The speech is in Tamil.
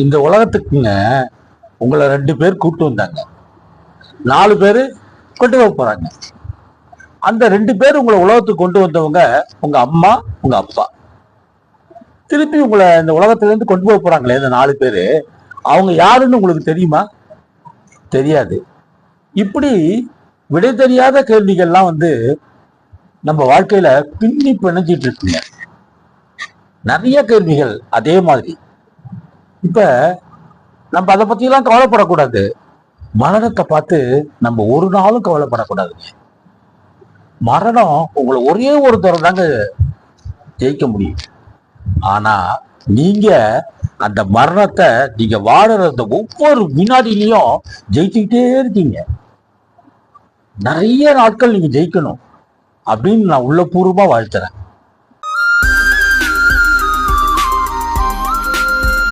இந்த உலகத்துக்குங்க உங்களை 2 பேர் கூட்டு வந்தாங்க, 4 பேரு கொண்டு போக போறாங்க. அந்த 2 பேர் உங்களை உலகத்துக்கு கொண்டு வந்தவங்க உங்க அம்மா, உங்க அப்பா. திருப்பி உங்களை இந்த உலகத்துல இருந்து கொண்டு போக போறாங்களே இந்த 4 பேரு, அவங்க யாருன்னு உங்களுக்கு தெரியுமா? தெரியாது. இப்படி விடை தெரியாத கேள்விகள்லாம் நம்ம வாழ்க்கையில பின்னி பிணைஞ்சிட்டு இருக்குங்க. நிறைய கேள்விகள் அதே மாதிரி. இப்ப நம்ம அதை பத்தி எல்லாம் கவலைப்படக்கூடாது. மரணத்தை பார்த்து நம்ம ஒரு நாளும் கவலைப்படக்கூடாதுங்க. மரணம் உங்களை ஒரே ஒரு தடவை தாங்க ஜெயிக்க முடியும். ஆனா நீங்க அந்த மரணத்தை நீங்க வாழறத ஒவ்வொரு வினாடிலையும் ஜெயிச்சுக்கிட்டே இருக்கீங்க. நிறைய நாட்கள் நீங்க ஜெயிக்கணும் அப்படின்னு நான் உள்ளபூர்வமா வாழ்த்துறேன்.